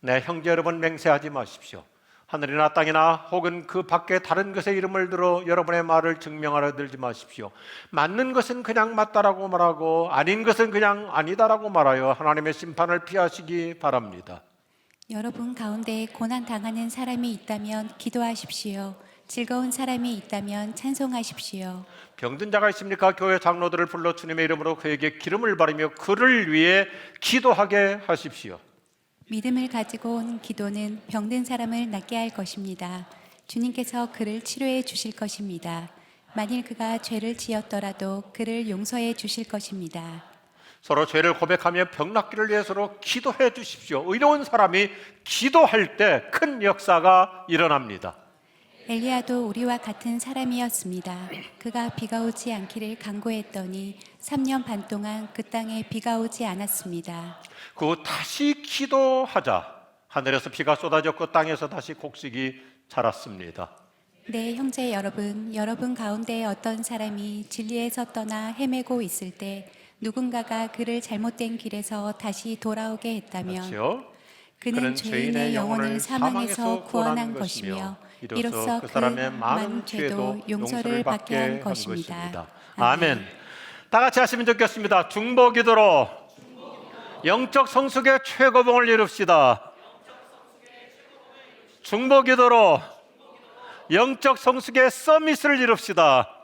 내 형제 여러분, 맹세하지 마십시오. 하늘이나 땅이나 혹은 그 밖에 다른 것의 이름을 들어 여러분의 말을 증명하려 들지 마십시오. 맞는 것은 그냥 맞다라고 말하고 아닌 것은 그냥 아니다라고 말하여 하나님의 심판을 피하시기 바랍니다. 여러분 가운데 고난 당하는 사람이 있다면 기도하십시오. 즐거운 사람이 있다면 찬송하십시오. 병든 자가 있습니까? 교회 장로들을 불러 주님의 이름으로 그에게 기름을 바르며 그를 위해 기도하게 하십시오. 믿음을 가지고 온 기도는 병든 사람을 낫게 할 것입니다. 주님께서 그를 치료해 주실 것입니다. 만일 그가 죄를 지었더라도 그를 용서해 주실 것입니다. 서로 죄를 고백하며 병 낫기를 위해 서로 기도해 주십시오. 의로운 사람이 기도할 때 큰 역사가 일어납니다. 엘리야도 우리와 같은 사람이었습니다. 그가 비가 오지 않기를 간구했더니 3년 반 동안 그 땅에 비가 오지 않았습니다. 그 후 다시 기도하자 하늘에서 비가 쏟아졌고 땅에서 다시 곡식이 자랐습니다. 네, 형제 여러분, 여러분 가운데 어떤 사람이 진리에서 떠나 헤매고 있을 때 누군가가 그를 잘못된 길에서 다시 돌아오게 했다면 그렇죠? 그는 죄인의 영혼을 사망에서 구원한 것이며 이로써 그 사람의 많은 죄도 용서를 받게 한 것입니다. 아멘. 다 같이 하시면 좋겠습니다. 중보기도로 영적 성숙의 최고봉을 이룹시다. 중보기도로 영적 성숙의 서밋을 이룹시다.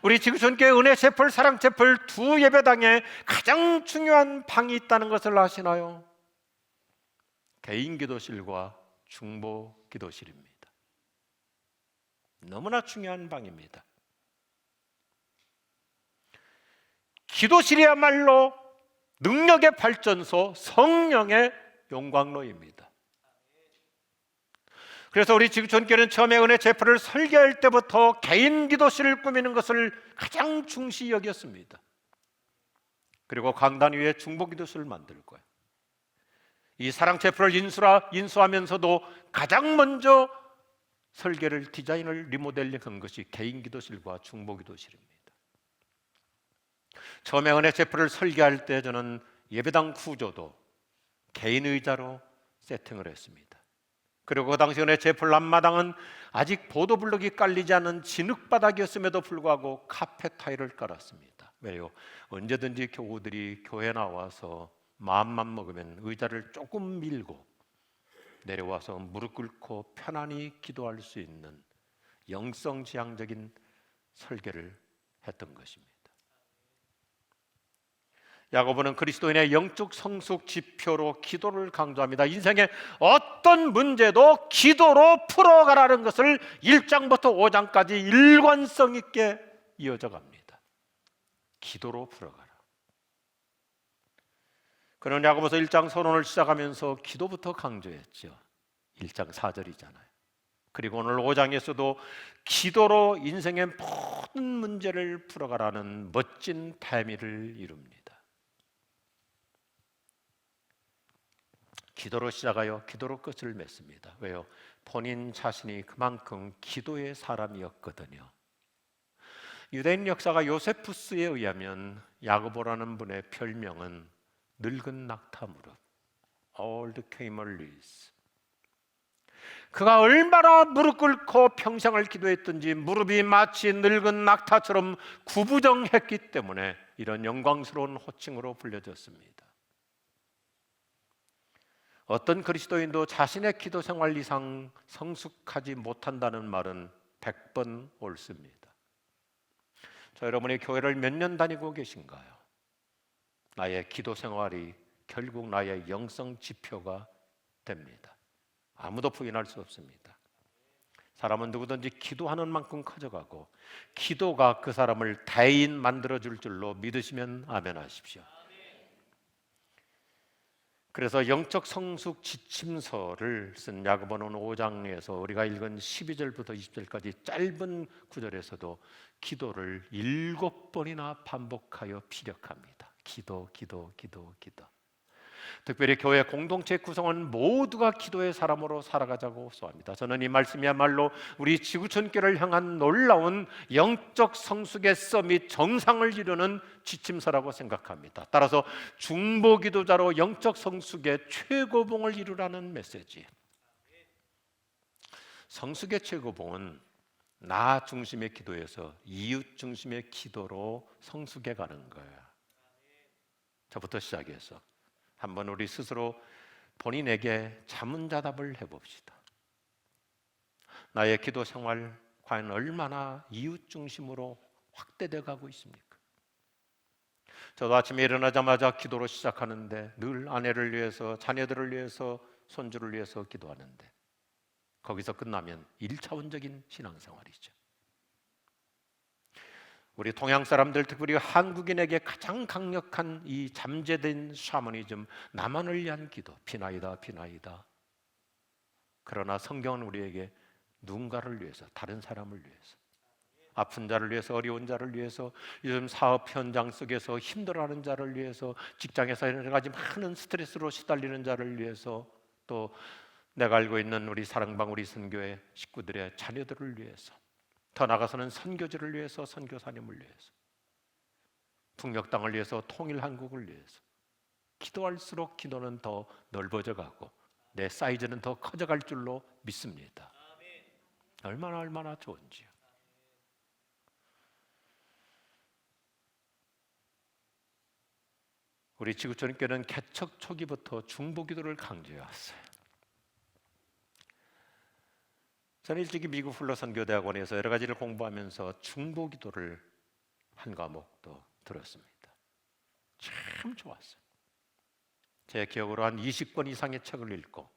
우리 지구촌교회 은혜 채플, 사랑 채플 두 예배당에 가장 중요한 방이 있다는 것을 아시나요? 개인 기도실과 중보 기도실입니다. 너무나 중요한 방입니다. 기도실이야말로 능력의 발전소, 성령의 용광로입니다. 그래서 우리 지구촌교회는 처음에 은혜 제프를 설계할 때부터 개인 기도실을 꾸미는 것을 가장 중시 여겼습니다. 그리고 강단 위에 중보 기도실을 만들 거예요. 이 사랑 제프를 인수하면서도 가장 먼저 설계를 디자인을 리모델링한 것이 개인 기도실과 중보 기도실입니다. 처음에 은혜 제프를 설계할 때 저는 예배당 구조도 개인 의자로 세팅을 했습니다. 그리고 그 당시 은혜 제풀 앞마당은 아직 보도블럭이 깔리지 않은 진흙바닥이었음에도 불구하고 카펫 타일을 깔았습니다. 왜요? 언제든지 교우들이 교회 나와서 마음만 먹으면 의자를 조금 밀고 내려와서 무릎 꿇고 편안히 기도할 수 있는 영성지향적인 설계를 했던 것입니다. 야고보는 그리스도인의 영적 성숙 지표로 기도를 강조합니다. 인생의 어떤 문제도 기도로 풀어가라는 것을 1장부터 5장까지 일관성 있게 이어져 갑니다. 기도로 풀어가라. 그는 야고보서 1장 서론을 시작하면서 기도부터 강조했죠. 1장 4절이잖아요. 그리고 오늘 5장에서도 기도로 인생의 모든 문제를 풀어가라는 멋진 대미를 이룹니다. 기도로 시작하여 기도로 끝을 맺습니다. 왜요? 본인 자신이 그만큼 기도의 사람이었거든요. 유대인 역사가 요세푸스에 의하면 야고보라는 분의 별명은 늙은 낙타 무릎, Old Camellias. 그가 얼마나 무릎 꿇고 평생을 기도했던지 무릎이 마치 늙은 낙타처럼 구부정했기 때문에 이런 영광스러운 호칭으로 불려졌습니다. 어떤 그리스도인도 자신의 기도 생활 이상 성숙하지 못한다는 말은 100번 옳습니다. 저 여러분이 교회를 몇 년 다니고 계신가요? 나의 기도 생활이 결국 나의 영성 지표가 됩니다. 아무도 부인할 수 없습니다. 사람은 누구든지 기도하는 만큼 커져가고 기도가 그 사람을 대인 만들어줄 줄로 믿으시면 아멘 하십시오. 그래서 영적 성숙 지침서를 쓴 야고보는 5장에서 우리가 읽은 12절부터 20절까지 짧은 구절에서도 기도를 7번이나 반복하여 피력합니다. 기도. 특별히 교회 공동체 구성원 모두가 기도의 사람으로 살아가자고 소합니다. 저는 이 말씀이야말로 우리 지구촌교를 향한 놀라운 영적 성숙의 서밋 정상을 이루는 지침서라고 생각합니다. 따라서 중보기도자로 영적 성숙의 최고봉을 이루라는 메시지. 성숙의 최고봉은 나 중심의 기도에서 이웃 중심의 기도로 성숙해 가는 거예요. 저부터 시작해서 한번 우리 스스로 본인에게 자문자답을 해봅시다. 나의 기도 생활 과연 얼마나 이웃 중심으로 확대되어 가고 있습니까? 저도 아침에 일어나자마자 기도로 시작하는데 늘 아내를 위해서, 자녀들을 위해서, 손주를 위해서 기도하는데 거기서 끝나면 1차원적인 신앙생활이죠. 우리 동양 사람들, 특별히 한국인에게 가장 강력한 이 잠재된 샤머니즘, 나만을 위한 기도, 비나이다 비나이다. 그러나 성경은 우리에게 누군가를 위해서, 다른 사람을 위해서, 아픈 자를 위해서, 어려운 자를 위해서, 요즘 사업 현장 속에서 힘들어하는 자를 위해서, 직장에서 여러 가지 많은 스트레스로 시달리는 자를 위해서, 또 내가 알고 있는 우리 사랑방 우리 선교회 식구들의 자녀들을 위해서, 더 나아가서는 선교지를 위해서, 선교사님을 위해서, 북녘 땅을 위해서, 통일한국을 위해서 기도할수록 기도는 더 넓어져 가고 내 사이즈는 더 커져갈 줄로 믿습니다. 얼마나 좋은지요. 우리 지구촌교회는 개척 초기부터 중보기도를 강조해왔어요. 저는 일찍이 미국 훌러선교대학원에서 여러 가지를 공부하면서 중보기도를 한 과목도 들었습니다. 참 좋았어요. 제 기억으로 한 20권 이상의 책을 읽고,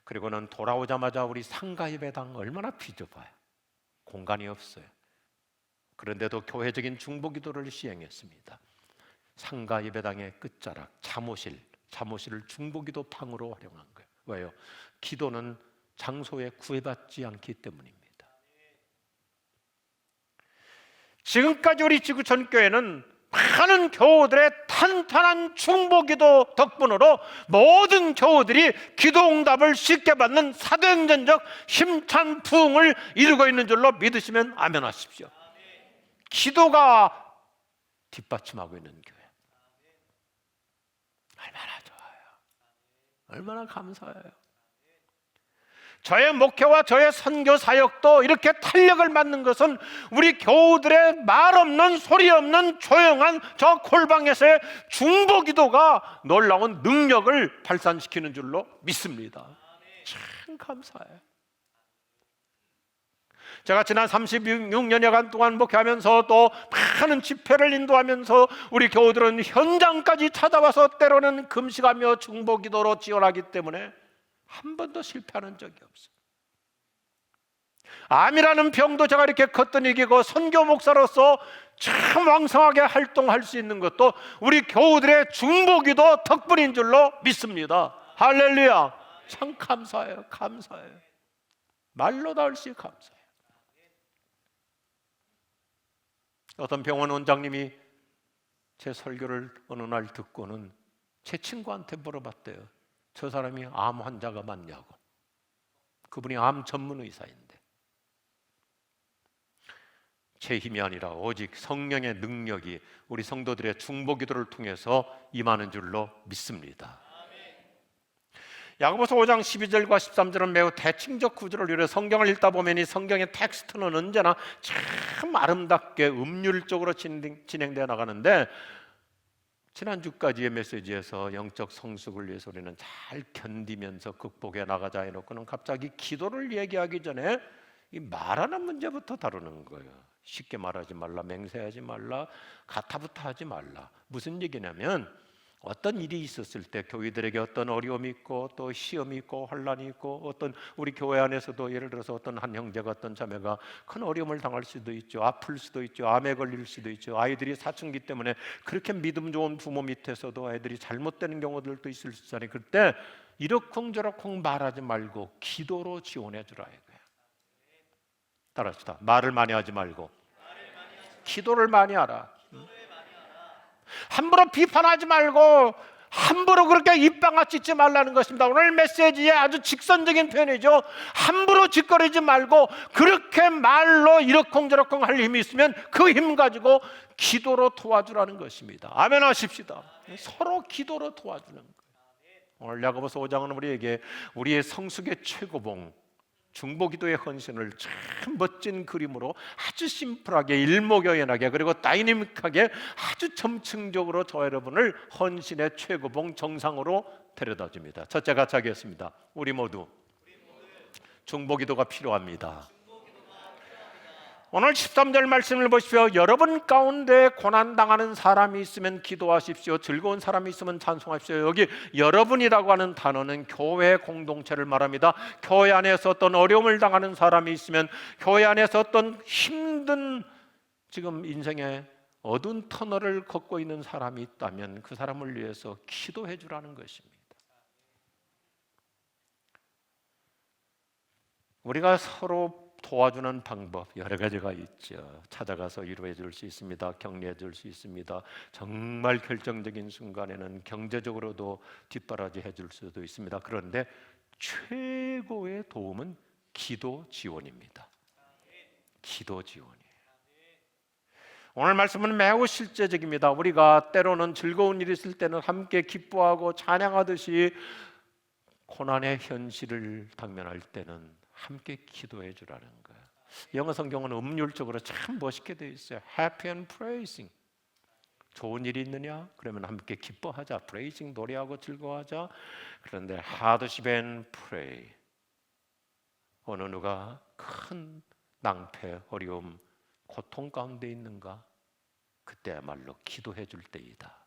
그리고는 돌아오자마자 우리 상가예배당 얼마나 비좁아요. 공간이 없어요. 그런데도 교회적인 중보기도를 시행했습니다. 상가예배당의 끝자락 자모실을 중보기도방으로 활용한 거예요. 왜요? 기도는 장소에 구애받지 않기 때문입니다. 지금까지 우리 지구촌교회는 많은 교우들의 탄탄한 중보기도 덕분으로 모든 교우들이 기도응답을 쉽게 받는 사도행전적 힘찬 부흥을 이루고 있는 줄로 믿으시면 아멘하십시오. 기도가 뒷받침하고 있는 교회, 얼마나 좋아요. 얼마나 감사해요. 저의 목회와 저의 선교 사역도 이렇게 탄력을 받는 것은 우리 교우들의 말 없는, 소리 없는 조용한 저 골방에서의 중보기도가 놀라운 능력을 발산시키는 줄로 믿습니다. 참 감사해요. 제가 지난 36년여간 동안 목회하면서 또 많은 집회를 인도하면서 우리 교우들은 현장까지 찾아와서 때로는 금식하며 중보기도로 지원하기 때문에 한 번도 실패하는 적이 없어요. 암이라는 병도 제가 이렇게 걷던 이기고 선교 목사로서 참 왕성하게 활동할 수 있는 것도 우리 교우들의 중보기도 덕분인 줄로 믿습니다. 할렐루야. 참 감사해요. 감사해요. 말로 다 할 수 감사해요. 어떤 병원 원장님이 제 설교를 어느 날 듣고는 제 친구한테 물어봤대요. 저 사람이 암 환자가 맞냐고. 그분이 암 전문 의사인데, 제 힘이 아니라 오직 성령의 능력이 우리 성도들의 중보기도를 통해서 임하는 줄로 믿습니다. 야고보서 5장 12절과 13절은 매우 대칭적 구조를 이루어 성경을 읽다 보면 이 성경의 텍스트는 언제나 참 아름답게 음률적으로 진행되어 나가는데, 지난주까지의 메시지에서 영적 성숙을 위해서 우리는 잘 견디면서 극복해 나가자 해놓고는 갑자기 기도를 얘기하기 전에 이 말하는 문제부터 다루는 거예요. 쉽게 말하지 말라, 맹세하지 말라, 가타부타 하지 말라. 무슨 얘기냐면, 어떤 일이 있었을 때 교회들에게 어떤 어려움이 있고 또 시험이 있고 혼란이 있고, 어떤 우리 교회 안에서도 예를 들어서 어떤 한 형제가 어떤 자매가 큰 어려움을 당할 수도 있죠. 아플 수도 있죠. 암에 걸릴 수도 있죠. 아이들이 사춘기 때문에 그렇게 믿음 좋은 부모 밑에서도 아이들이 잘못되는 경우들도 있을 수 있잖아요. 그때 이러쿵저러쿵 말하지 말고 기도로 지원해 주라 이거예요. 따라합시다. 말을 많이 하지 말고 기도를 많이 하라. 함부로 비판하지 말고 함부로 그렇게 입방아 찢지 말라는 것입니다. 오늘 메시지의 아주 직선적인 표현이죠. 함부로 짓거리지 말고 그렇게 말로 이러쿵저러쿵 할 힘이 있으면 그 힘 가지고 기도로 도와주라는 것입니다. 아멘 하십시다. 서로 기도로 도와주는 거예요. 오늘 야고보서 5장은 우리에게 우리의 성숙의 최고봉 중보기도의 헌신을 참 멋진 그림으로 아주 심플하게 일목요연하게 그리고 다이내믹하게 아주 점층적으로 저 여러분을 헌신의 최고봉 정상으로 데려다 줍니다. 첫째 같이 하겠습니다. 우리 모두 중보기도가 필요합니다. 오늘 13절 말씀을 보십시오. 여러분 가운데 고난당하는 사람이 있으면 기도하십시오. 즐거운 사람이 있으면 찬송하십시오. 여기 여러분이라고 하는 단어는 교회 공동체를 말합니다. 교회 안에서 어떤 어려움을 당하는 사람이 있으면, 교회 안에서 어떤 힘든 지금 인생의 어두운 터널을 걷고 있는 사람이 있다면 그 사람을 위해서 기도해 주라는 것입니다. 우리가 서로 도와주는 방법 여러 가지가 있죠. 찾아가서 위로해 줄 수 있습니다. 격려해 줄 수 있습니다. 정말 결정적인 순간에는 경제적으로도 뒷바라지 해줄 수도 있습니다. 그런데 최고의 도움은 기도 지원입니다. 기도 지원이에요. 오늘 말씀은 매우 실제적입니다. 우리가 때로는 즐거운 일이 있을 때는 함께 기뻐하고 찬양하듯이 고난의 현실을 당면할 때는 함께 기도해 주라는 거예요. 영어 성경은 음률적으로 참 멋있게 되어 있어요. Happy and praising. 좋은 일이 있느냐? 그러면 함께 기뻐하자. praising 노래하고 즐거워하자. 그런데 hardship and pray. 어느 누가 큰 낭패, 어려움, 고통 가운데 있는가? 그때야말로 기도해 줄 때이다.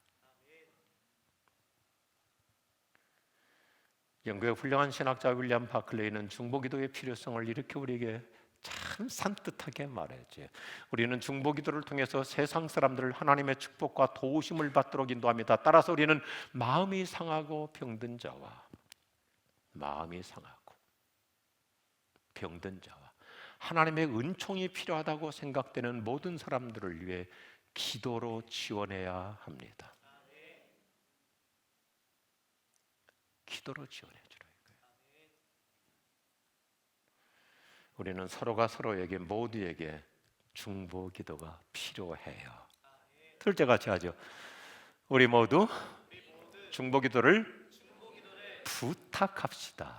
영국의 훌륭한 신학자 윌리엄 바클레이는 중보기도의 필요성을 이렇게 우리에게 참 산뜻하게 말했죠. 우리는 중보기도를 통해서 세상 사람들을 하나님의 축복과 도우심을 받도록 인도합니다. 따라서 우리는 마음이 상하고 병든 자와 하나님의 은총이 필요하다고 생각되는 모든 사람들을 위해 기도로 지원해야 합니다. 기도로 지원해 주라 이거예요. 우리는 서로가 서로에게 모두에게 중보 기도가 필요해요. 둘째 같이 하죠. 우리 모두 중보 기도를 부탁합시다.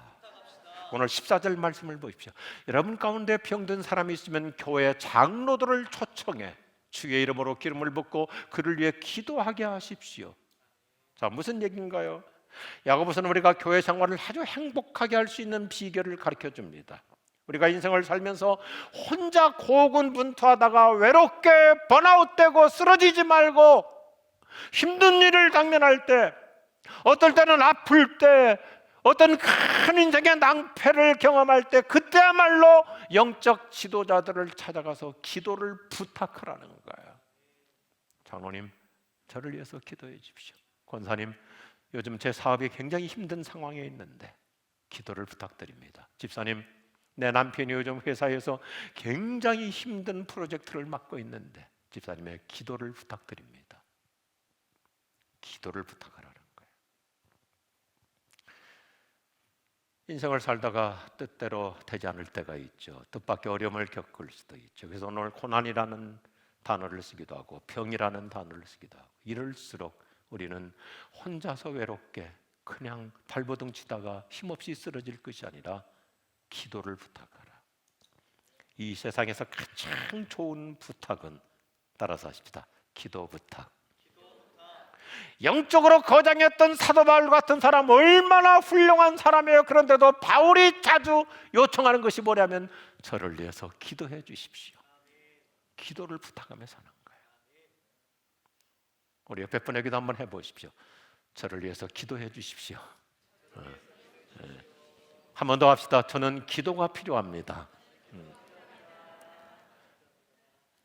오늘 14절 말씀을 보십시오. 여러분 가운데 병든 사람이 있으면 교회 장로들을 초청해 주의 이름으로 기름을 붓고 그를 위해 기도하게 하십시오. 자, 무슨 얘기인가요? 야고보서는 우리가 교회 생활을 아주 행복하게 할 수 있는 비결을 가르쳐 줍니다. 우리가 인생을 살면서 혼자 고군분투하다가 외롭게 번아웃되고 쓰러지지 말고 힘든 일을 당면할 때, 어떨 때는 아플 때, 어떤 큰 인생의 낭패를 경험할 때 그때야말로 영적 지도자들을 찾아가서 기도를 부탁하라는 거예요. 장로님, 저를 위해서 기도해 주십시오. 권사님, 요즘 제 사업이 굉장히 힘든 상황에 있는데 기도를 부탁드립니다. 집사님, 내 남편이 요즘 회사에서 굉장히 힘든 프로젝트를 맡고 있는데 집사님의 기도를 부탁드립니다. 기도를 부탁하라는 거예요. 인생을 살다가 뜻대로 되지 않을 때가 있죠. 뜻밖의 어려움을 겪을 수도 있죠. 그래서 오늘 고난이라는 단어를 쓰기도 하고 병이라는 단어를 쓰기도 하고, 이럴수록 우리는 혼자서 외롭게 그냥 발버둥 치다가 힘없이 쓰러질 것이 아니라 기도를 부탁하라. 이 세상에서 가장 좋은 부탁은, 따라서 하십시다, 기도 부탁. 영적으로 거장이었던 사도 바울 같은 사람 얼마나 훌륭한 사람이에요. 그런데도 바울이 자주 요청하는 것이 뭐냐면 저를 위해서 기도해 주십시오. 기도를 부탁하며 사는 거예요. 우리 옆에 분에게도 한번 해보십시오. 저를 위해서 기도해 주십시오. 한 번 더 합시다. 저는 기도가 필요합니다.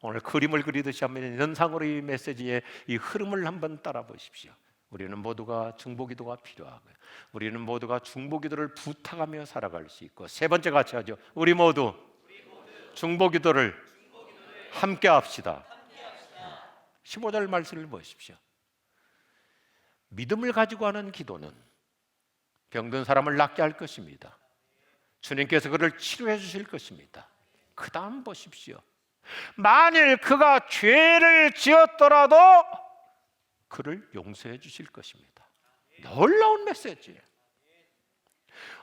오늘 그림을 그리듯이 한번 연상으로 이 메시지의 이 흐름을 한번 따라 보십시오. 우리는 모두가 중보기도가 필요하고요. 우리는 모두가 중보기도를 부탁하며 살아갈 수 있고, 세 번째 같이 하죠. 우리 모두 중보기도를 함께 합시다. 15절 말씀을 보십시오. 믿음을 가지고 하는 기도는 병든 사람을 낫게 할 것입니다. 주님께서 그를 치료해 주실 것입니다. 그 다음 보십시오. 만일 그가 죄를 지었더라도 그를 용서해 주실 것입니다. 놀라운 메시지예요.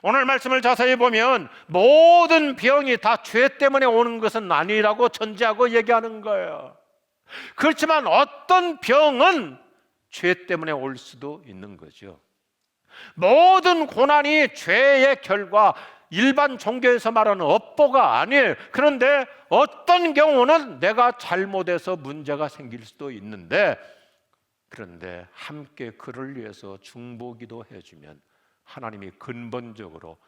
오늘 말씀을 자세히 보면 모든 병이 다 죄 때문에 오는 것은 아니라고 전제하고 얘기하는 거예요. 그렇지만 어떤 병은 죄 때문에 올 수도 있는 거죠. 모든 고난이 죄의 결과, 일반 종교에서 말하는 업보가 아니에요. 그런데 어떤 경우는 내가 잘못해서 문제가 생길 수도 있는데, 그런데 함께 그를 위해서 중보기도 해주면 하나님이 근본적으로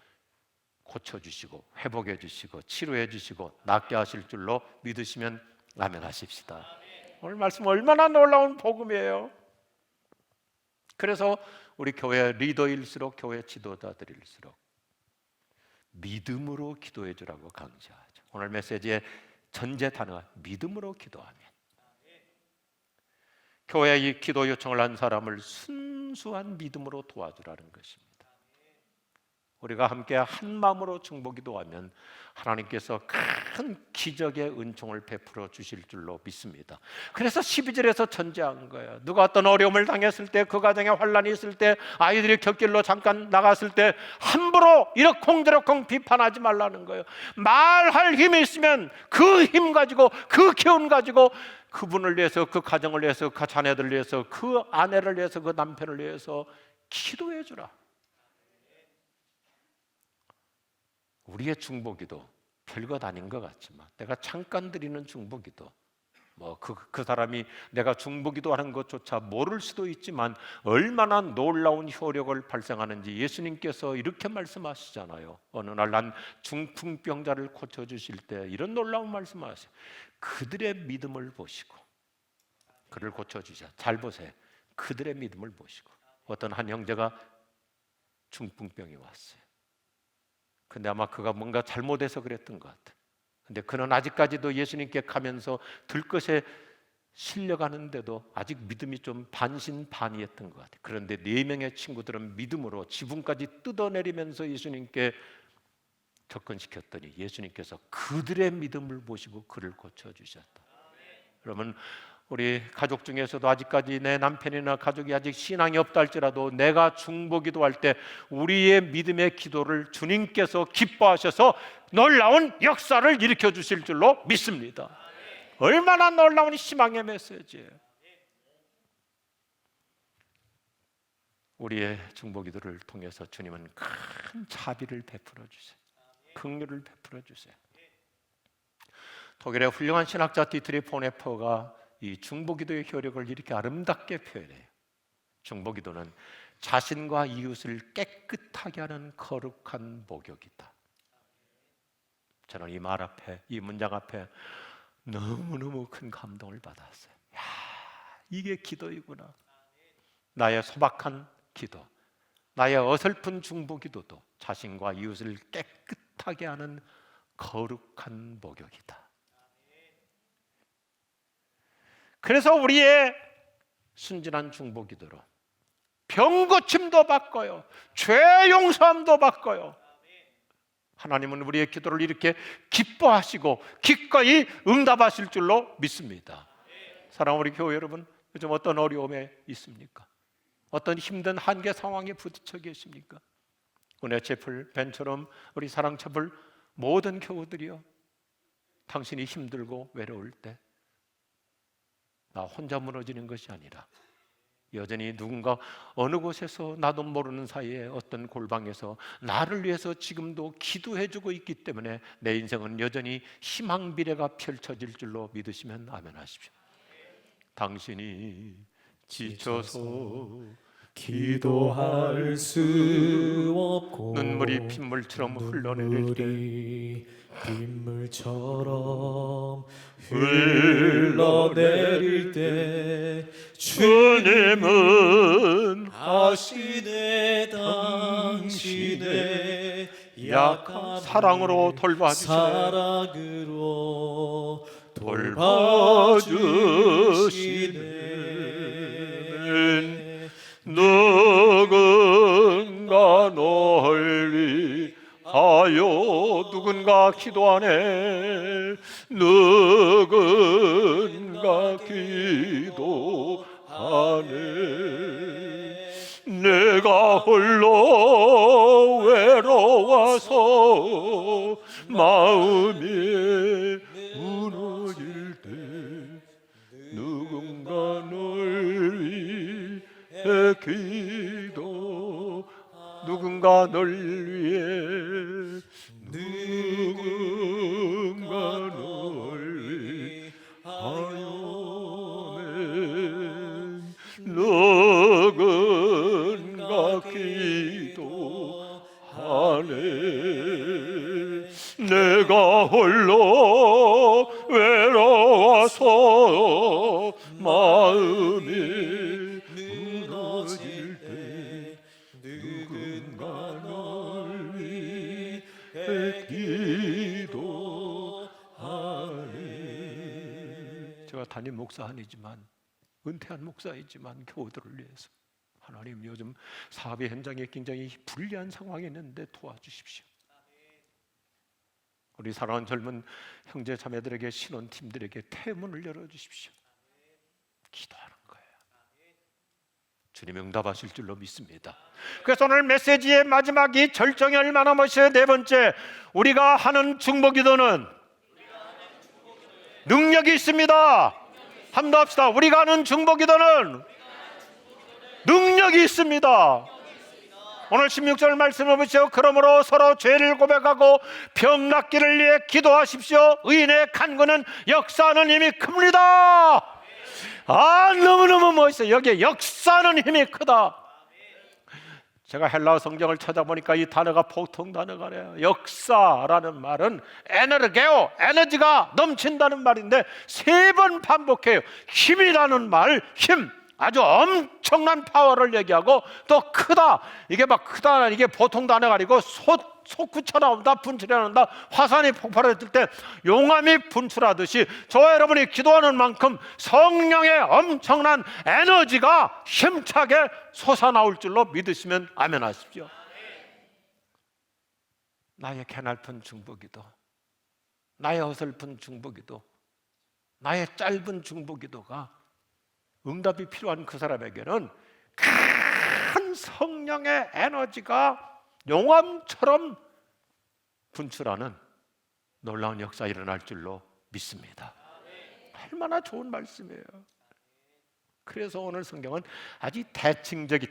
고쳐주시고 회복해 주시고 치료해 주시고 낫게 하실 줄로 믿으시면 아멘 하십시다. 오늘 말씀 얼마나 놀라운 복음이에요. 그래서 우리 교회 리더일수록 교회 지도자들일수록 믿음으로 기도해 주라고 강조하죠. 오늘 메시지의 전제 단어가 믿음으로 기도하면, 교회에 이 기도 요청을 한 사람을 순수한 믿음으로 도와주라는 것입니다. 우리가 함께 한 마음으로 중보기도하면 하나님께서 큰 기적의 은총을 베풀어 주실 줄로 믿습니다. 그래서 12절에서 전제한 거예요. 누가 어떤 어려움을 당했을 때, 그 가정에 환난이 있을 때, 아이들이 곁길로 잠깐 나갔을 때 함부로 이러쿵저러쿵 비판하지 말라는 거예요. 말할 힘이 있으면 그 힘 가지고, 그 기운 가지고 그분을 위해서, 그 가정을 위해서, 그 자녀들을 위해서, 그 아내를 위해서, 그 남편을 위해서 기도해 주라. 우리의 중보기도 별것 아닌 것 같지만, 내가 잠깐 드리는 중보기도, 그 사람이 내가 중보기도 하는 것조차 모를 수도 있지만 얼마나 놀라운 효력을 발생하는지 예수님께서 이렇게 말씀하시잖아요. 어느 날 난 중풍병자를 고쳐주실 때 이런 놀라운 말씀하세요. 그들의 믿음을 보시고 그를 고쳐주자. 잘 보세요. 그들의 믿음을 보시고. 어떤 한 형제가 중풍병이 왔어요. 근데 아마 그가 뭔가 잘못해서 그랬던 것 같아요. 근데 그는 아직까지도 예수님께 가면서 들것에 실려가는데도 아직 믿음이 좀 반신반의했던 것 같아요. 그런데 4명의 친구들은 믿음으로 지붕까지 뜯어내리면서 예수님께 접근시켰더니 예수님께서 그들의 믿음을 보시고 그를 고쳐주셨다. 그러면 우리 가족 중에서도 아직까지 내 남편이나 가족이 아직 신앙이 없다 할지라도 내가 중보기도할 때 우리의 믿음의 기도를 주님께서 기뻐하셔서 놀라운 역사를 일으켜 주실 줄로 믿습니다. 얼마나 놀라운 희망의 메시지예요. 우리의 중보기도를 통해서 주님은 큰 자비를 베풀어 주세요. 긍휼을 베풀어 주세요. 독일의 훌륭한 신학자 디트리히 보네퍼가 이 중보기도의 효력을 이렇게 아름답게 표현해요. 중보기도는 자신과 이웃을 깨끗하게 하는 거룩한 목욕이다. 저는 이 말 앞에, 이 문장 앞에 너무너무 큰 감동을 받았어요. 야, 이게 기도이구나. 나의 소박한 기도, 나의 어설픈 중보기도도 자신과 이웃을 깨끗하게 하는 거룩한 목욕이다. 그래서 우리의 순진한 중보기도로 병고침도 바꿔요. 죄 용서함도 바꿔요. 하나님은 우리의 기도를 이렇게 기뻐하시고 기꺼이 응답하실 줄로 믿습니다. 사랑하는 우리 교회 여러분, 요즘 어떤 어려움에 있습니까? 어떤 힘든 한계 상황에 부딪혀 계십니까? 은혜채플, 벤처럼 우리 사랑채플 모든 교우들이요, 당신이 힘들고 외로울 때 나 혼자 무너지는 것이 아니라 여전히 누군가 어느 곳에서 나도 모르는 사이에 어떤 골방에서 나를 위해서 지금도 기도해주고 있기 때문에 내 인생은 여전히 희망 미래가 펼쳐질 줄로 믿으시면 아멘 하십시오. 당신이 지쳐서 기도할 수 없고 눈물이 빗물처럼 흘러내릴 때, 빗물처럼 흘러내릴 때 주님은 아시네 당신의 약한 사랑으로 돌봐주시네. 사랑으로 돌봐주시네. 누군가 기도하네. 누군가 기도하네. 내가 홀로 외로워서 마음이 무너질 때 누군가 널 위해 기도, 누군가 널 위해, 누군가 널 위하여는 누군가 기도하네. 내가 홀로 외로워서 마음이 무너질 때 누군가 널 위해 기도하네. 제가 담임 목사 아니지만, 은퇴한 목사이지만 교우들을 위해서 하나님, 요즘 사업의 현장에 굉장히 불리한 상황이 있는데 도와주십시오. 우리 사랑하는 젊은 형제 자매들에게, 신혼팀들에게 태문을 열어주십시오. 기도하는 거예요. 주님 응답하실 줄로 믿습니다. 그래서 오늘 메시지의 마지막이 절정이 얼마나 멋있어요. 네 번째, 우리가 하는 중보기도는 능력이 있습니다. 한 번 더 합시다. 우리가 하는 중보기도는 능력이 있습니다. 오늘 16절 말씀을 보시죠. 그러므로 서로 죄를 고백하고 병 낫기를 위해 기도하십시오. 의인의 간구는 역사하는 힘이 큽니다. 너무너무 멋있어요. 여기에 역사하는 힘이 크다. 제가 헬라어 성경을 찾아보니까 이 단어가 보통 단어가 아니에요. 역사라는 말은 에너르게오, 에너지가 넘친다는 말인데 3번 반복해요. 힘이라는 말, 힘, 아주 엄청난 파워를 얘기하고, 또 크다, 이게 막 크다, 이게 보통 단어가 아니고 솟구쳐 나온다, 분출해 나온다. 화산이 폭발했을 때 용암이 분출하듯이 저와 여러분이 기도하는 만큼 성령의 엄청난 에너지가 힘차게 솟아나올 줄로 믿으시면 아멘 하십시오. 나의 개날픈 중보기도, 나의 어설픈 중보기도, 나의 짧은 중보기도가 응답이 필요한 그 사람에게는 큰 성령의 에너지가 용암처럼 분출하는 놀라운 역사 일어날 줄로 믿습니다. 얼마나 좋은 말씀이에요. 그래서 오늘 성경은 아주 대칭적인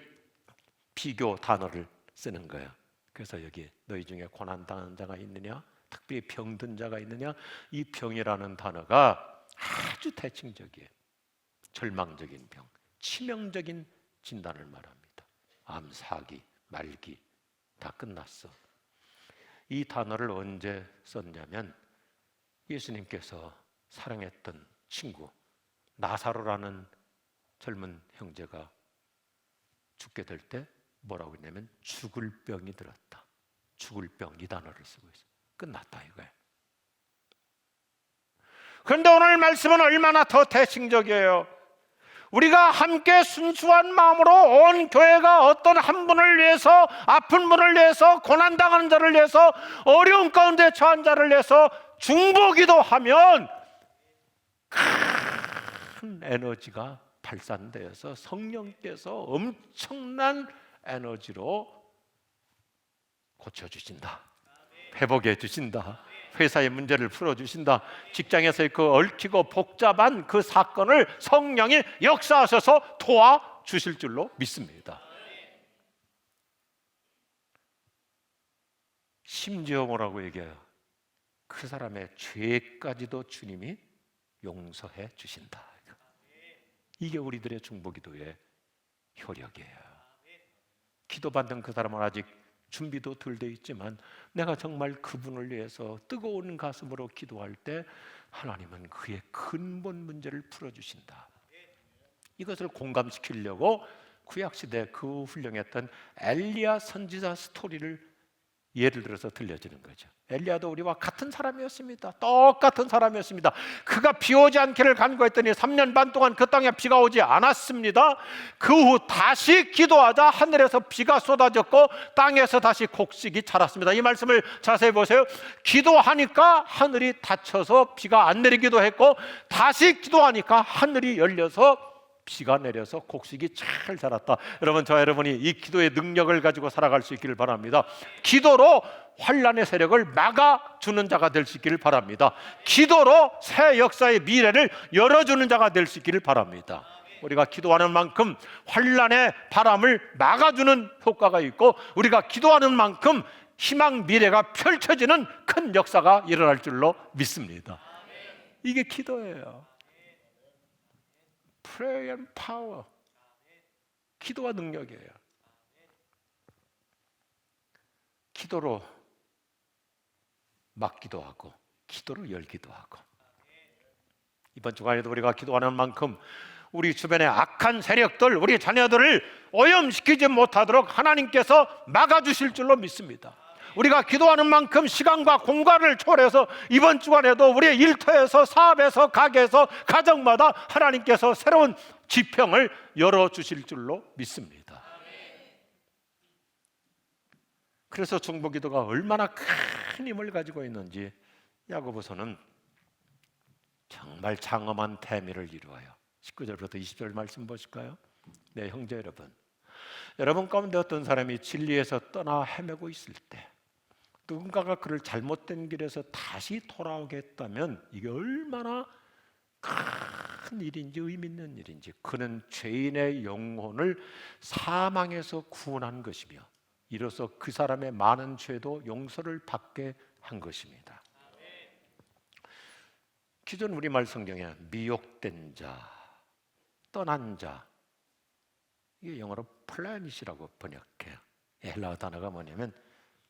비교 단어를 쓰는 거예요. 그래서 여기 너희 중에 고난당한 자가 있느냐, 특별히 병든 자가 있느냐, 이 병이라는 단어가 아주 대칭적이에요. 절망적인 병, 치명적인 진단을 말합니다. 암, 사기, 말기 다 끝났어. 이 단어를 언제 썼냐면 예수님께서 사랑했던 친구 나사로라는 젊은 형제가 죽게 될 때 뭐라고 했냐면 죽을 병이 들었다. 죽을 병, 이 단어를 쓰고 있어요. 끝났다 이거예요. 그런데 오늘 말씀은 얼마나 더 대칭적이에요. 우리가 함께 순수한 마음으로 온 교회가 어떤 한 분을 위해서, 아픈 분을 위해서, 고난당하는 자를 위해서, 어려운 가운데 처한 자를 위해서 중보기도 하면 큰 에너지가 발산되어서 성령께서 엄청난 에너지로 고쳐주신다, 회복해 주신다, 회사의 문제를 풀어주신다, 직장에서의 그 얽히고 복잡한 그 사건을 성령이 역사하셔서 도와주실 줄로 믿습니다. 심지어 뭐라고 얘기해요? 그 사람의 죄까지도 주님이 용서해 주신다. 이게 우리들의 중보기도의 효력이에요. 기도받는 그 사람은 아직 준비도 덜 돼 있지만 내가 정말 그분을 위해서 뜨거운 가슴으로 기도할 때 하나님은 그의 근본 문제를 풀어주신다. 이것을 공감시키려고 구약시대 그 훌륭했던 엘리야 선지자 스토리를 예를 들어서 들려지는 거죠. 엘리야도 우리와 같은 사람이었습니다. 똑같은 사람이었습니다. 그가 비 오지 않기를 간구했더니 3년 반 동안 그 땅에 비가 오지 않았습니다. 그 후 다시 기도하자 하늘에서 비가 쏟아졌고 땅에서 다시 곡식이 자랐습니다. 이 말씀을 자세히 보세요. 기도하니까 하늘이 닫혀서 비가 안 내리기도 했고, 다시 기도하니까 하늘이 열려서 비가 내려서 곡식이 잘 자랐다. 여러분, 저와 여러분이 이 기도의 능력을 가지고 살아갈 수 있기를 바랍니다. 기도로 환란의 세력을 막아주는 자가 될 수 있기를 바랍니다. 기도로 새 역사의 미래를 열어주는 자가 될 수 있기를 바랍니다. 우리가 기도하는 만큼 환란의 바람을 막아주는 효과가 있고, 우리가 기도하는 만큼 희망 미래가 펼쳐지는 큰 역사가 일어날 줄로 믿습니다. 이게 기도예요. Prayer and power. 기도와 능력이에요. 기도로 막기도 하고, 기도로 열기도 하고. 이번 주간에도 우리가 기도하는 만큼 우리 주변의 악한 세력들, 우리 자녀들을 오염시키지 못하도록 하나님께서 막아주실 줄로 믿습니다. 우리가 기도하는 만큼 시간과 공간을 초월해서 이번 주간에도 우리의 일터에서, 사업에서, 가게에서, 가정마다 하나님께서 새로운 지평을 열어주실 줄로 믿습니다. 그래서 중보기도가 얼마나 큰 힘을 가지고 있는지 야고보서는 정말 장엄한 태미를 이루어요. 19절부터 20절 말씀 보실까요? 네, 형제 여러분, 여러분 가운데 어떤 사람이 진리에서 떠나 헤매고 있을 때 누군가가 그를 잘못된 길에서 다시 돌아오게 했다면 이게 얼마나 큰 일인지, 의미 있는 일인지. 그는 죄인의 영혼을 사망에서 구원한 것이며 이로써 그 사람의 많은 죄도 용서를 받게 한 것입니다. 기존 우리말 성경에 미혹된 자, 떠난 자, 이게 영어로 플래닛이라고 번역해요. 헬라어 단어가 뭐냐면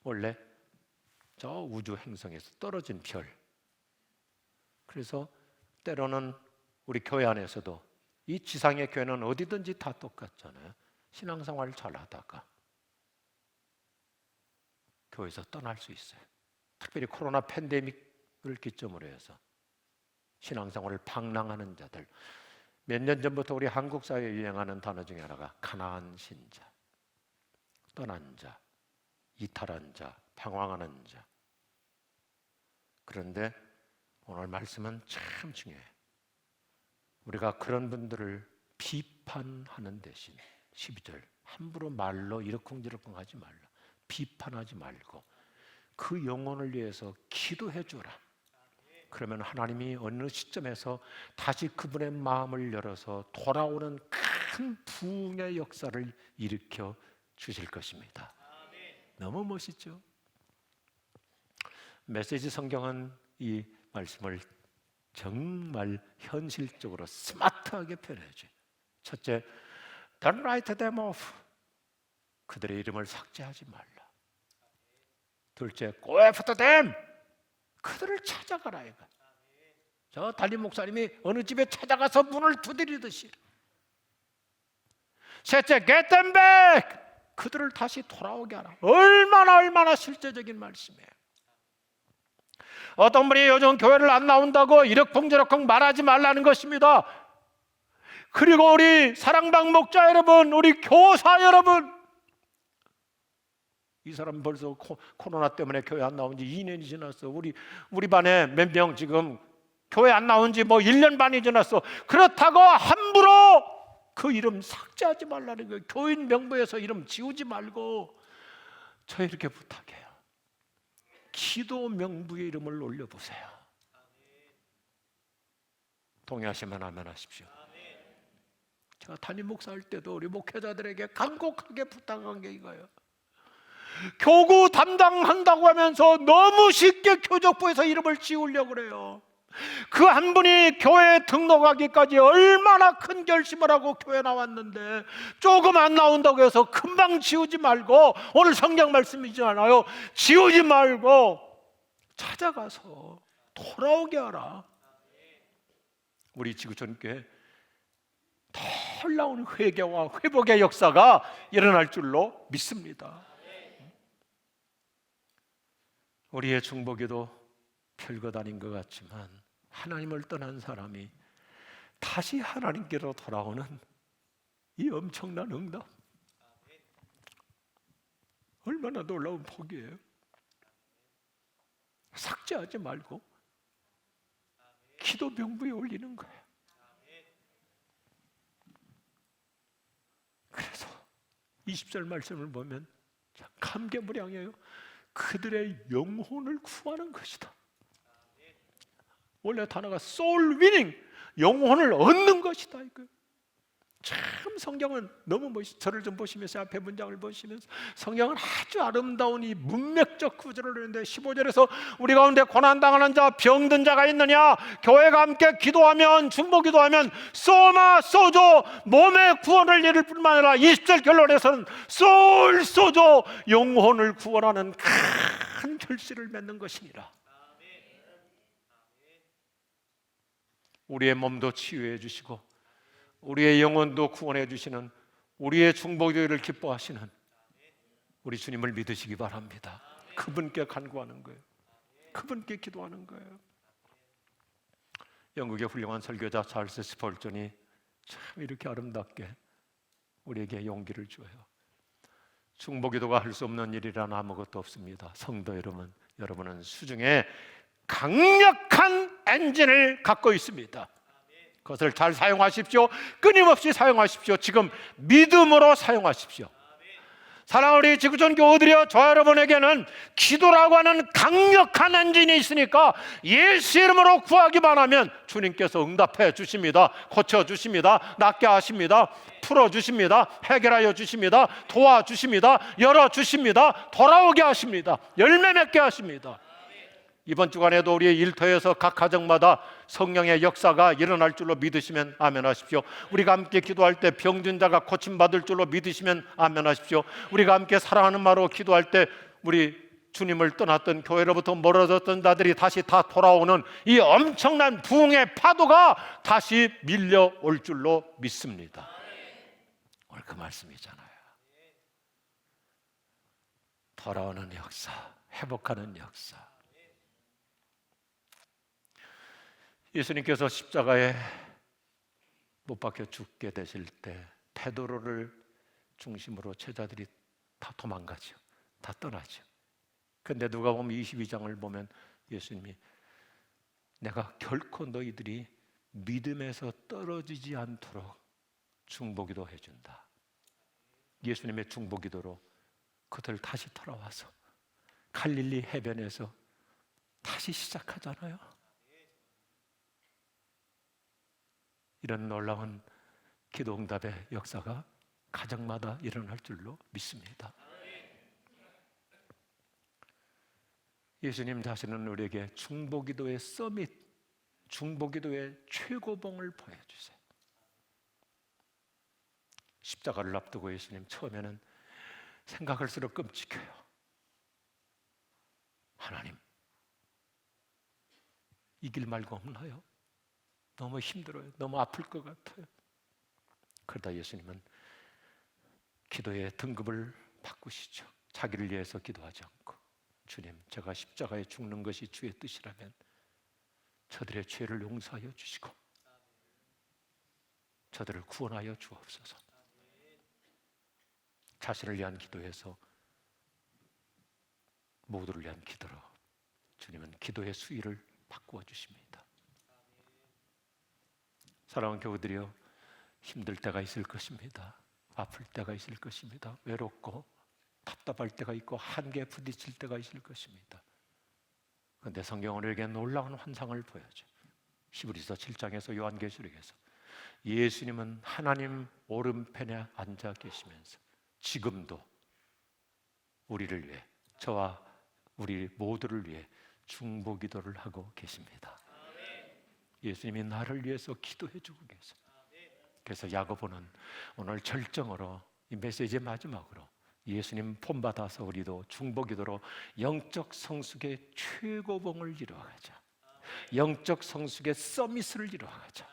원래 저 우주 행성에서 떨어진 별. 그래서 때로는 우리 교회 안에서도 이 지상의 교회는 어디든지 다 똑같잖아요. 신앙생활을 잘하다가 교회에서 떠날 수 있어요. 특별히 코로나 팬데믹을 기점으로 해서 신앙생활을 방랑하는 자들. 몇 년 전부터 우리 한국 사회에 유행하는 단어 중에 하나가 가나안 신자, 떠난 자, 이탈한 자, 방황하는 자. 그런데 오늘 말씀은 참 중요해요. 우리가 그런 분들을 비판하는 대신 12절 함부로 말로 이러쿵저러쿵 하지 말라. 비판하지 말고 그 영혼을 위해서 기도해 주라. 그러면 하나님이 어느 시점에서 다시 그분의 마음을 열어서 돌아오는 큰 부흥의 역사를 일으켜 주실 것입니다. 너무 멋있죠? 메시지 성경은 이 말씀을 정말 현실적으로 스마트하게 표현해줘요. 첫째, Don't write them off. 그들의 이름을 삭제하지 말라. 둘째, Go after them. 그들을 찾아가라 이거. 저 달림 목사님이 어느 집에 찾아가서 문을 두드리듯이. 셋째, Get them back. 그들을 다시 돌아오게 하라. 얼마나 실제적인 말씀이에요. 어떤 분이 요즘 교회를 안 나온다고 이러쿵저러쿵 말하지 말라는 것입니다. 그리고 우리 사랑방 목자 여러분, 우리 교사 여러분, 이 사람 벌써 코로나 때문에 교회 안 나온 지 2년이 지났어. 우리 반에 몇 명 지금 교회 안 나온 지 1년 반이 지났어. 그렇다고 함부로 그 이름 삭제하지 말라는 거예요. 교인 명부에서 이름 지우지 말고. 저 이렇게 부탁해요. 기도 명부에 이름을 올려보세요. 동의하시면 아멘 하십시오. 제가 담임 목사 할 때도 우리 목회자들에게 간곡하게 부탁한 게 이거예요. 교구 담당한다고 하면서 너무 쉽게 교적부에서 이름을 지우려고 그래요. 그 한 분이 교회에 등록하기까지 얼마나 큰 결심을 하고 교회 나왔는데 조금 안 나온다고 해서 금방 지우지 말고, 오늘 성경 말씀이잖아요. 지우지 말고 찾아가서 돌아오게 하라. 우리 지구촌교회 놀라운 회개와 회복의 역사가 일어날 줄로 믿습니다. 우리의 중보기도 별것 아닌 것 같지만 하나님을 떠난 사람이 다시 하나님께로 돌아오는 이 엄청난 응답, 얼마나 놀라운 복이에요. 삭제하지 말고 기도 병부에 올리는 거예요. 그래서 20절 말씀을 보면 참 감개무량해요. 그들의 영혼을 구하는 것이다. 원래 단어가 soul winning, 영혼을 얻는 것이다 이거예요. 참 성경은 너무 멋있어요. 저를 좀 보시면서 앞에 문장을 보시면서 성경은 아주 아름다운 이 문맥적 구절을 하는데 15절에서 우리 가운데 고난당하는 자, 병든 자가 있느냐, 교회가 함께 기도하면, 중보기도하면 소마 소조 몸의 구원을 이룰 뿐만 아니라 20절 결론에서는 소울 소조 영혼을 구원하는 큰 결실을 맺는 것이니라. 우리의 몸도 치유해 주시고 우리의 영혼도 구원해 주시는, 우리의 중보기도를 기뻐하시는 우리 주님을 믿으시기 바랍니다. 그분께 간구하는 거예요. 그분께 기도하는 거예요. 영국의 훌륭한 설교자 찰스 스펄전이 참 이렇게 아름답게 우리에게 용기를 줘요. 중보기도가 할 수 없는 일이란 아무것도 없습니다. 성도 여러분, 여러분은 수중에 강력한 엔진을 갖고 있습니다. 그것을 잘 사용하십시오. 끊임없이 사용하십시오. 지금 믿음으로 사용하십시오. 사랑하는 우리 지구촌 교우들이여, 저 여러분에게는 기도라고 하는 강력한 엔진이 있으니까 예수 이름으로 구하기만 하면 주님께서 응답해 주십니다. 고쳐 주십니다. 낫게 하십니다. 풀어 주십니다. 해결하여 주십니다. 도와 주십니다. 열어 주십니다. 돌아오게 하십니다. 열매 맺게 하십니다. 이번 주간에도 우리의 일터에서 각 가정마다 성령의 역사가 일어날 줄로 믿으시면 아멘 하십시오. 우리가 함께 기도할 때 병든 자가 고침받을 줄로 믿으시면 아멘 하십시오. 우리가 함께 사랑하는 마로 기도할 때 우리 주님을 떠났던, 교회로부터 멀어졌던 자들이 다시 다 돌아오는 이 엄청난 부흥의 파도가 다시 밀려올 줄로 믿습니다. 오늘 그 말씀이잖아요. 돌아오는 역사, 회복하는 역사. 예수님께서 십자가에 못 박혀 죽게 되실 때 베드로를 중심으로 제자들이 다 도망가죠. 다 떠나죠. 근데 누가복음 22장을 보면 예수님이 내가 결코 너희들이 믿음에서 떨어지지 않도록 중보기도 해준다. 예수님의 중보기도로 그들 다시 돌아와서 갈릴리 해변에서 다시 시작하잖아요. 이런 놀라운 기도 응답의 역사가 가정마다 일어날 줄로 믿습니다. 예수님 자신은 우리에게 중보기도의 서밋, 중보기도의 최고봉을 보여주세요. 십자가를 앞두고 예수님 처음에는 생각할수록 끔찍해요. 하나님, 이길 말고 없나요? 너무 힘들어요. 너무 아플 것 같아요. 그러다 예수님은 기도의 등급을 바꾸시죠. 자기를 위해서 기도하지 않고, 주님, 제가 십자가에 죽는 것이 주의 뜻이라면 저들의 죄를 용서하여 주시고 저들을 구원하여 주옵소서. 자신을 위한 기도에서 모두를 위한 기도로 주님은 기도의 수위를 바꾸어 주십니다. 사랑하는 교우들이여, 힘들 때가 있을 것입니다. 아플 때가 있을 것입니다. 외롭고 답답할 때가 있고 한계에 부딪힐 때가 있을 것입니다. 그런데 성경은 우리에게 놀라운 환상을 보여줘요. 히브리서 7장에서 요한계시록에서 예수님은 하나님 오른편에 앉아 계시면서 지금도 우리를 위해, 저와 우리 모두를 위해 중보기도를 하고 계십니다. 예수님이 나를 위해서 기도해주고 계세요. 그래서 야고보는 오늘 절정으로 이 메시지의 마지막으로 예수님 본받아서 우리도 중보기도로 영적 성숙의 최고봉을 이루어가자. 영적 성숙의 서밋을 이루어가자.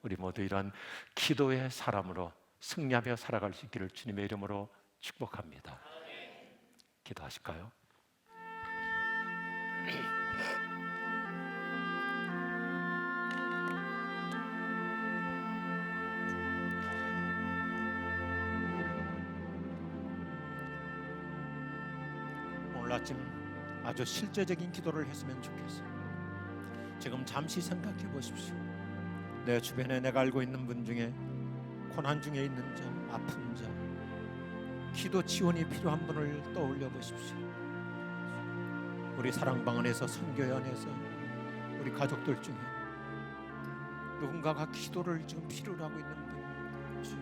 우리 모두 이러한 기도의 사람으로 승리하며 살아갈 수 있기를 주님의 이름으로 축복합니다. 기도하실까요? 오늘 아침 아주 실제적인 기도를 했으면 좋겠어요. 지금 잠시 생각해 보십시오. 내 주변에 내가 알고 있는 분 중에 고난 중에 있는 자, 아픈 자, 기도 지원이 필요한 분을 떠올려 보십시오. 우리 사랑방 안에서, 선교회 안에서, 우리 가족들 중에 누군가가 기도를 지금 필요로 하고 있는 분,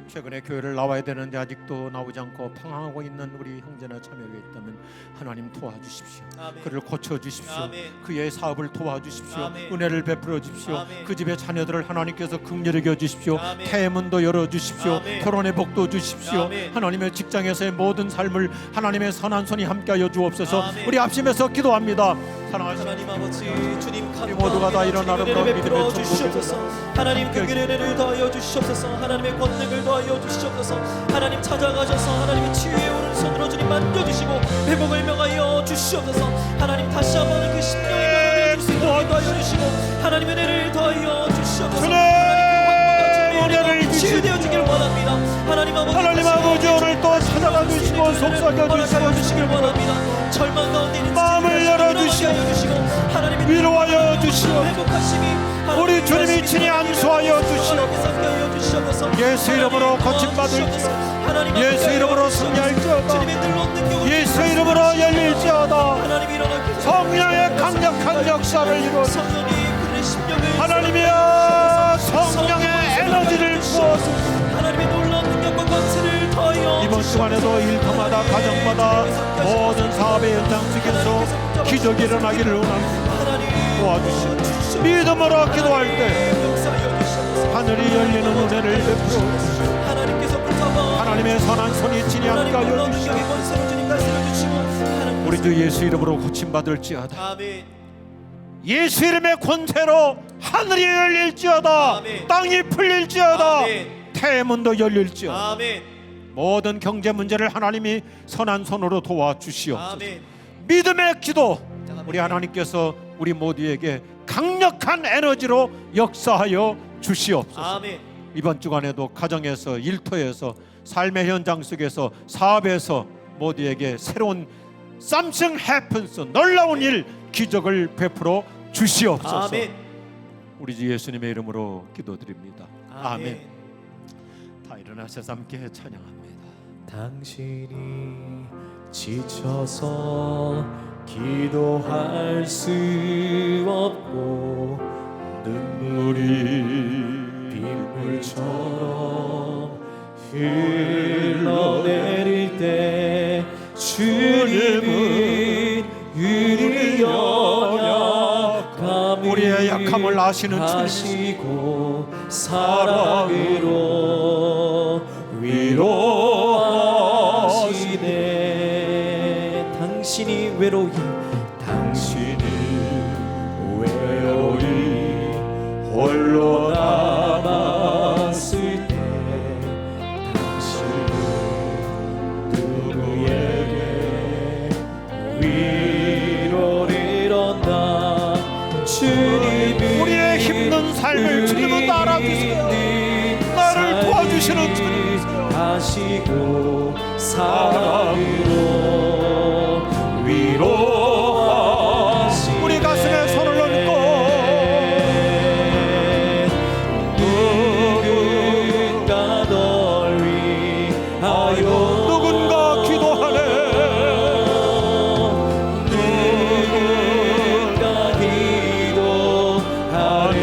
최근에 교회를 나와야 되는데 아직도 나오지 않고 방황하고 있는 우리 형제나 자매가 있다면 하나님 도와주십시오. 아멘. 그를 고쳐주십시오. 아멘. 그의 사업을 도와주십시오. 아멘. 은혜를 베풀어 주십시오. 아멘. 그 집의 자녀들을 하나님께서 긍휼히 여겨주십시오. 아멘. 태문도 열어주십시오. 아멘. 결혼의 복도 주십시오. 아멘. 하나님의 직장에서의 모든 삶을 하나님의 선한 손이 함께하여 주옵소서. 아멘. 우리 앞심에서 기도합니다. 사랑하시는 하나님 아버지, 주님 우리 모두가 다 일어나는 주님 은혜를 베풀어 믿음의 주시옵소서. 하나님 긍휼의 은혜를 더하여 주시옵소서. 하나님의 권능을 더하여 주시옵소서. 하나님 찾아가셔서 하나님의 치유의 오른손으로 주님 만져주시고 회복을 명하여 주시옵소서. 하나님 다시 한번 그 심령이 변화되어 줄 수 있도록 더하여 주시고 하나님 은혜를 더하여 주시옵소서. 은혜를 치유되어 주길 원합니다. 하나님 아버지, 하나님 아버지, 오늘 또 찾아가 주시고 속삭여 주시길 원합니다. 절망 가운데 있는 마음을 열어주시고 위로하여 주시오. 우리 주님이 친히 안수하여 주시오. 예수 이름으로 고침받을지어다. 예수 이름으로 승리할지어다. 예수 이름으로 열릴지어다. 성령의 강력한 역사를 이루어서 하나님이여, 성령의 에너지를 부어서 이번 시간에도 일터마다, 가정마다, 모든 사업의 현장 속에서 기적이 일어나기를 원합니다. 도와주시오. 믿음으로 기도할 때 하늘이 열리는 은혜를 베풀어 하나님의 선한 손이 친히 함께하여 주시오. 우리 주 예수 이름으로 고침받을지어다. 예수 이름의 권세로 하늘이 열릴지어다. 아멘. 땅이 풀릴지어다. 아멘. 태문도 열릴지어다. 아멘. 모든 경제 문제를 하나님이 선한 손으로 도와주시옵소서. 아멘. 믿음의 기도, 우리 하나님께서 우리 모두에게 강력한 에너지로 역사하여 주시옵소서. 아멘. 이번 주간에도 가정에서, 일터에서, 삶의 현장 속에서, 사업에서 모두에게 새로운 something happens, 놀라운 일, 기적을 베풀어 주시옵소서. 아멘. 우리 주 예수님의 이름으로 기도드립니다. 아멘. 아멘. 다 일어나셔서 함께 찬양합니다. 당신이 지쳐서 기도할 수 없고 눈물이 빗물처럼 흘러내릴 때 주님은 우리 연약함을 우리의 약함을 아시는 아시고 사랑으로 위로하시네. 당신이 외로이 홀로 남았을 때 당신은 누구에게 위로를 얻나. 주님이 우리의 힘든 삶을 주님은 알아주세요. 나를 도와주시는 주님이세요. 하시고 사랑으로 위로하시네. 우리 가슴에 손을 얹고 누군가 널 위하여 누군가 기도하네. 누군가 기도하네.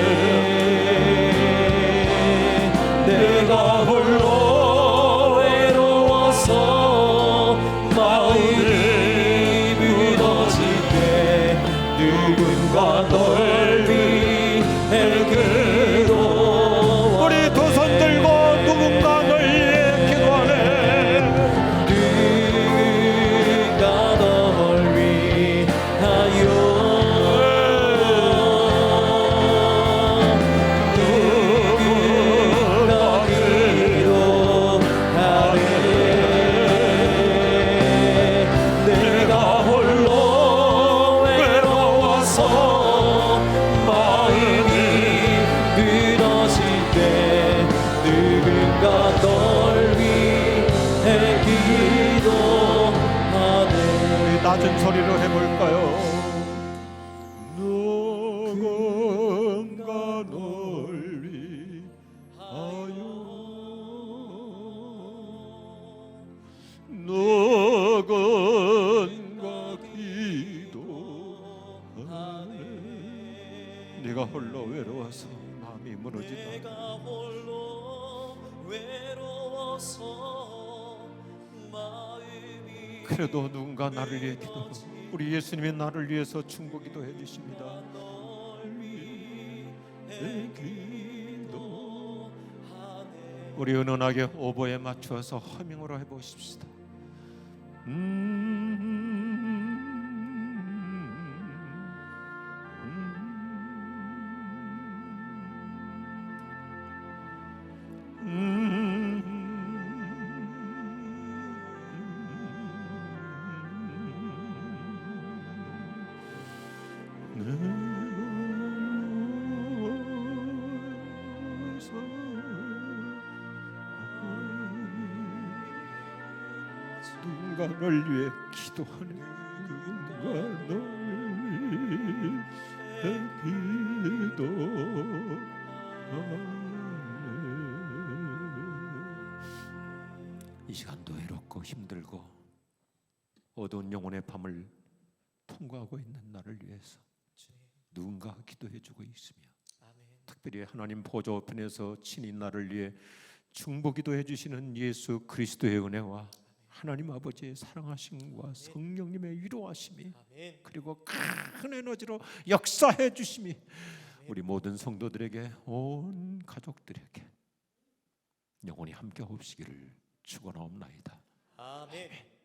내가 홀로 외로워서 마음이 무너질 누군가 널 위해 기도하네. 우리 낮은 소리로 해볼까요? 누군가 널 위하여 누군가 기도하네. 네가 홀로 외로워서 마음이 무너진다. 내가 홀로 외로워서 마음이 그래도 누군가 나를 위해 기도하고 우리 예수님이 나를 위해서 중보기도 해주십니다. 우리 은은하게 오보에 맞추어서 허밍으로 해보십시다. 누군가를 위해 기도하네. 누군가 널 위해 기도하네. 이 시간도 외롭고 힘들고 어두운 영혼의 밤을 통과하고 있는 나를 위해서 누군가 기도해주고 있으며 특별히 하나님 보좌 우편에서 친히 나를 위해 중보기도 해주시는 예수 그리스도의 은혜와 하나님 아버지의 사랑하심과 성령님의 위로하심이 그리고 큰 에너지로 역사해 주심이 우리 모든 성도들에게 온 가족들에게 영원히 함께 없으기를 축원하옵나이다. 아멘.